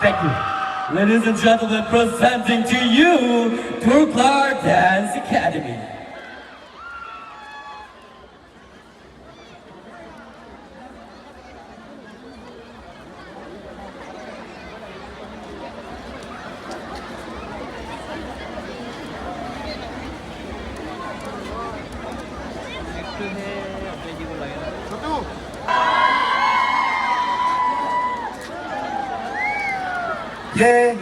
Thank you. Ladies and gentlemen, presenting to you Turklar Dance Academy. Yeah,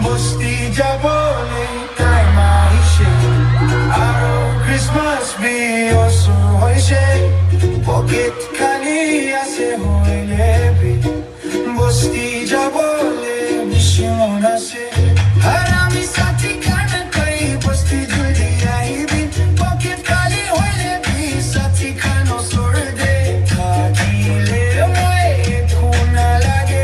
Bosti Jabole, Kaima Ishe, Aro Christmas be also Hoishe, Pocket Kali Ase Hoilebi, Bosti Jabole, Mishimona se, Harami Sati Kana Kai, Bosti Julia Hibi, Pocket Kali Hoilebi, Sati Kano Sorde, Kadile Moe, Kuna Lage.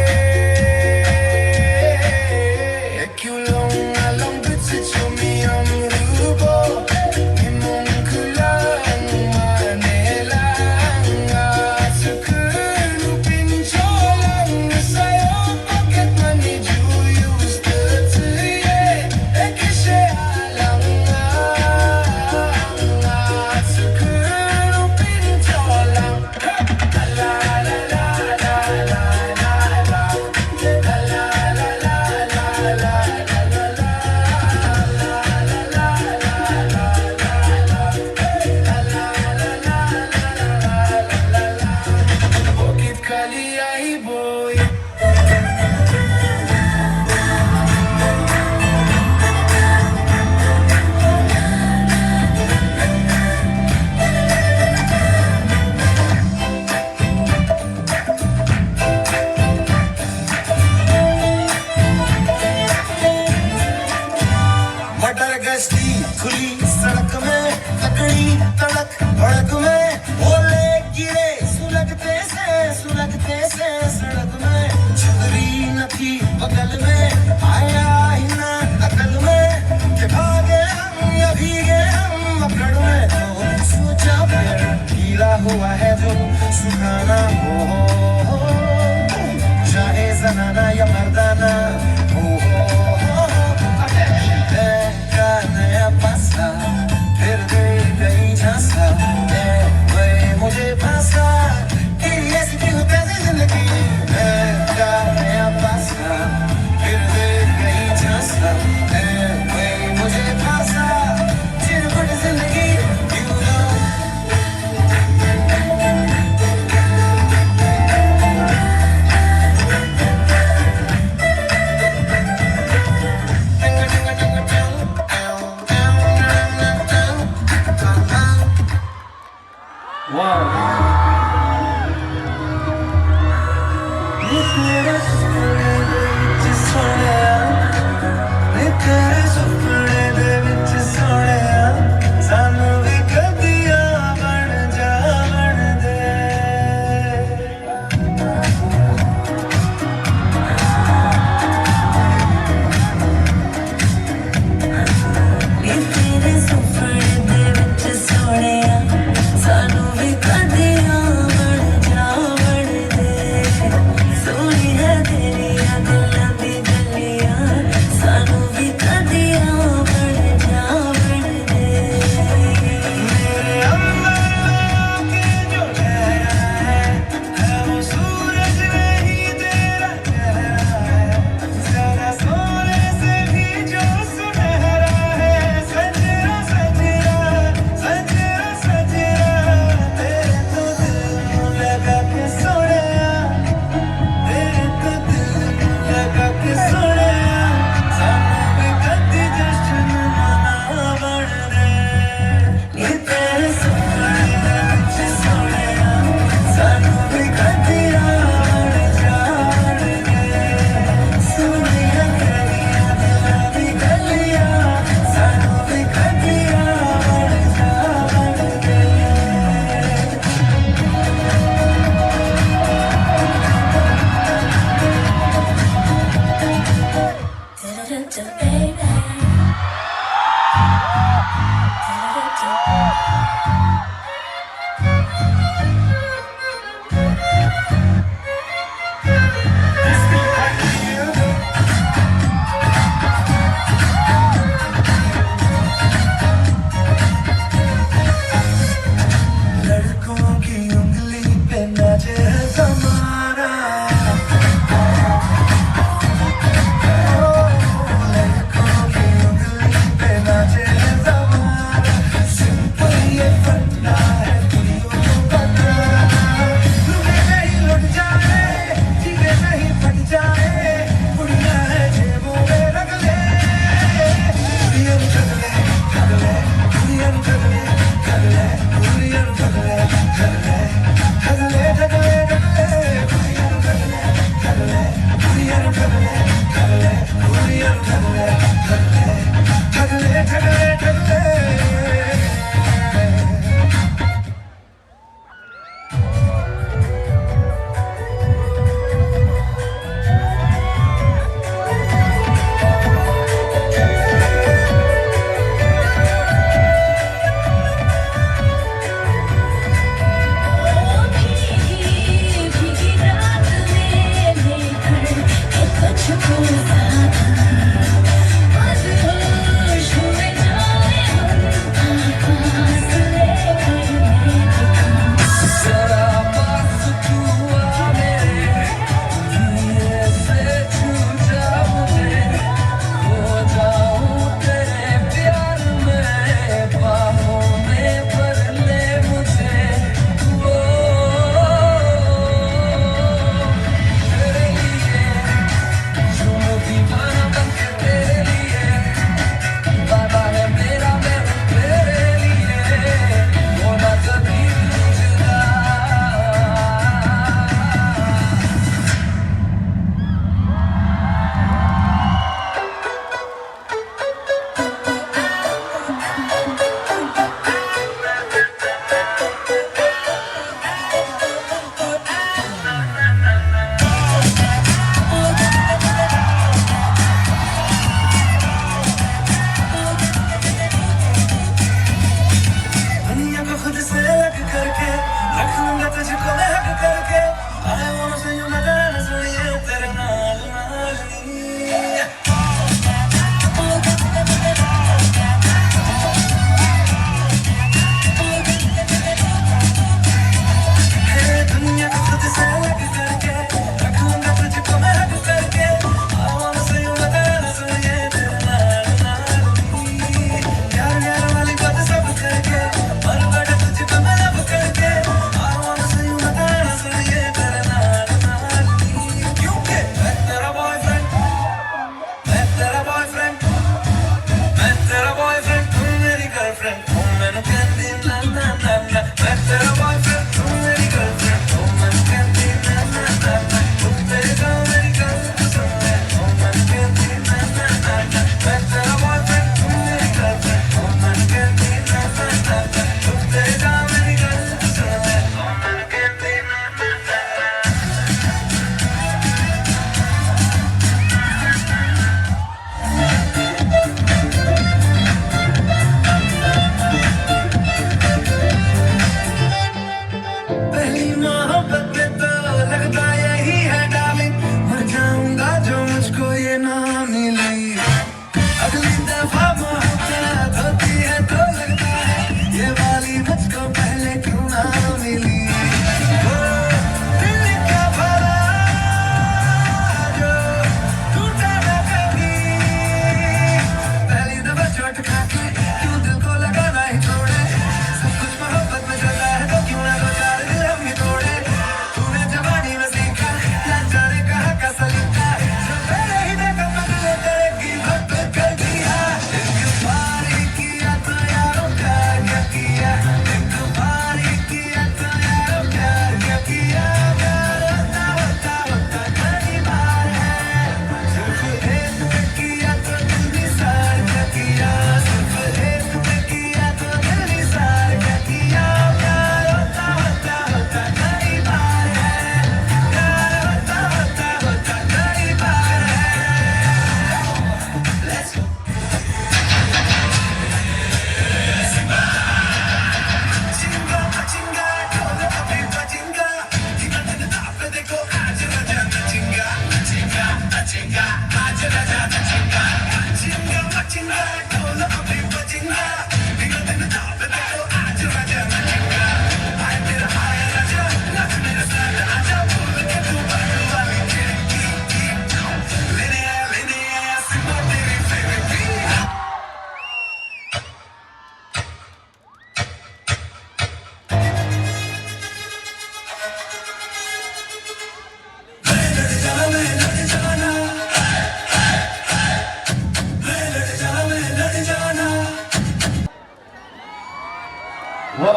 मटर गश्ती खुली सड़क में तकड़ी तड़क भड़क में ओले गिरे सुलगते से सड़क में छतरी न थी बगल में आया ही ना अकल में कि भागे हम या भीगे हम अकड़ में तो सोचा फिर गीला हुआ है जो सुखाना हो चाहे जनाना या मर्दाना हो नया पासा फिर गई झांसा मुझे फांसा तेरी ऐसी भी हो कैसे जिंदगी नया पासा फिर गई झांसा मुझे फांसा चिरकुट जिंदगी लड़कों की उंगली पे नाचे है ज़माना लड़कों की उंगली पे नाचे है ज़माना simple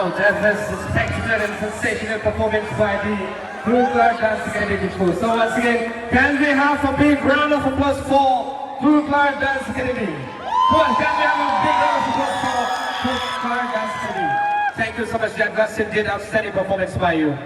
Wow, that's a spectacular and sensational performance by the Blue Clark Dance Academy School. So once again, can we have a big round of applause for Blue Clark Dance Academy? Come on, can we have a big round of applause for Blue Clark Dance Academy? Thank you so much, Jack Gustin did outstanding performance by you.